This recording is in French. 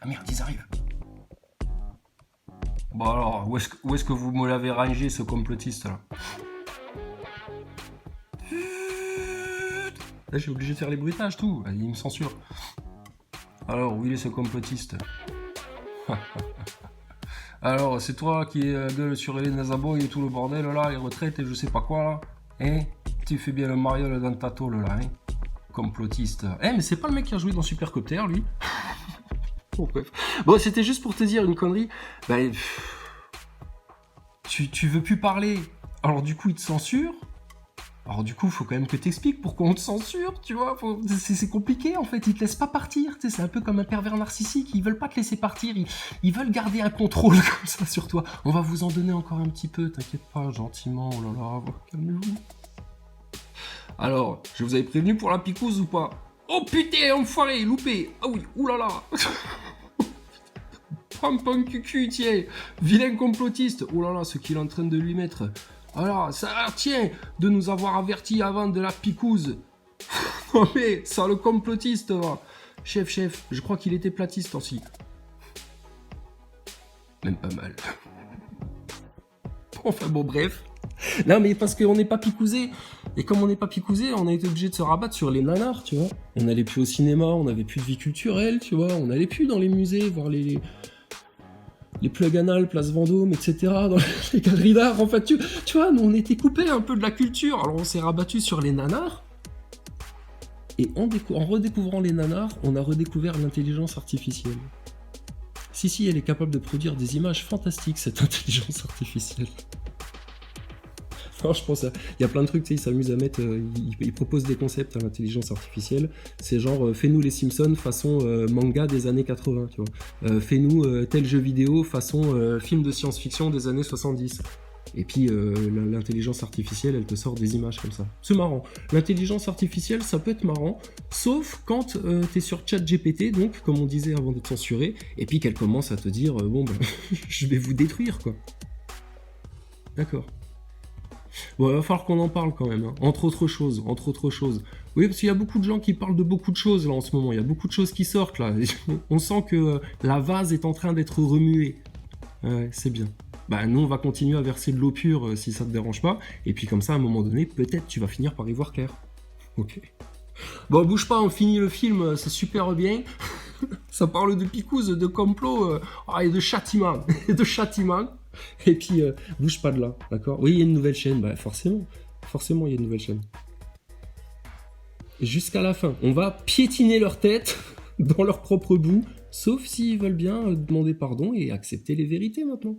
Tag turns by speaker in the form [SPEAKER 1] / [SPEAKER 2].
[SPEAKER 1] Ah merde, ils arrivent. Bon alors, où est-ce que vous me l'avez rangé, ce complotiste là? Là, je suis obligé de faire les bruitages, tout. Il me censure. Alors, où il est ce complotiste? Alors, c'est toi qui gueule sur les Nazaboy et tout le bordel là, les retraites et je sais pas quoi là. Hein? Tu fais bien le mariole dans ta tôle là, hein? Complotiste. Mais c'est pas le mec qui a joué dans Supercopter, lui? Bon, bref. Bon, c'était juste pour te dire une connerie. Bah, tu veux plus parler. Alors, du coup, il te censure. Alors du coup, il faut quand même que t'expliques pourquoi on te censure, tu vois. C'est compliqué en fait, ils te laissent pas partir. Tu sais, c'est un peu comme un pervers narcissique, ils veulent pas te laisser partir, ils veulent garder un contrôle comme ça sur toi. On va vous en donner encore un petit peu, t'inquiète pas, gentiment, oh là là, calmez-vous. Alors, je vous avais prévenu pour la picouse ou pas? Oh putain, enfoiré, loupé. Ah oui, oulala. Pam cucu, tiens, vilain complotiste. Oh là là, ce qu'il est en train de lui mettre. Alors, ça tient de nous avoir avertis avant de la picouse. Non mais, ça le complotiste, va. Chef, je crois qu'il était platiste aussi. Même pas mal. Enfin bon, bref. Non mais parce qu'on n'est pas picousé. Et comme on n'est pas picousé, on a été obligé de se rabattre sur les nanars, tu vois. On n'allait plus au cinéma, on n'avait plus de vie culturelle, tu vois. On n'allait plus dans les musées, voir les plugs anal, place Vendôme, etc., dans les galeries d'art. En fait, tu vois, nous, on était coupés un peu de la culture. Alors, on s'est rabattu sur les nanars. Et en redécouvrant les nanars, on a redécouvert l'intelligence artificielle. Si, elle est capable de produire des images fantastiques, cette intelligence artificielle. Non, je pense, il y a plein de trucs, tu sais, ils s'amusent à mettre, ils proposent des concepts à l'intelligence artificielle. C'est genre, fais-nous les Simpsons façon manga des années 80, tu vois. Fais-nous tel jeu vidéo façon film de science-fiction des années 70. Et puis, l'intelligence artificielle, elle te sort des images comme ça. C'est marrant. L'intelligence artificielle, ça peut être marrant, sauf quand t'es sur ChatGPT, donc, comme on disait avant de te censurer, et puis qu'elle commence à te dire, bon, ben, je vais vous détruire, quoi. D'accord. Bon, il va falloir qu'on en parle quand même, hein. Entre autres choses. Oui, parce qu'il y a beaucoup de gens qui parlent de beaucoup de choses là en ce moment, il y a beaucoup de choses qui sortent là. On sent que la vase est en train d'être remuée. Ouais, c'est bien. Bah nous on va continuer à verser de l'eau pure si ça te dérange pas, et puis comme ça à un moment donné, peut-être tu vas finir par y voir clair. Ok. Bon, bouge pas, on finit le film, c'est super bien. Ça parle de picouse, de complot, et de châtiment. Et puis, bouge pas de là, d'accord? Oui, il y a une nouvelle chaîne, bah forcément. Forcément, il y a une nouvelle chaîne. Jusqu'à la fin, on va piétiner leur tête dans leur propre boue, sauf s'ils veulent bien demander pardon et accepter les vérités maintenant.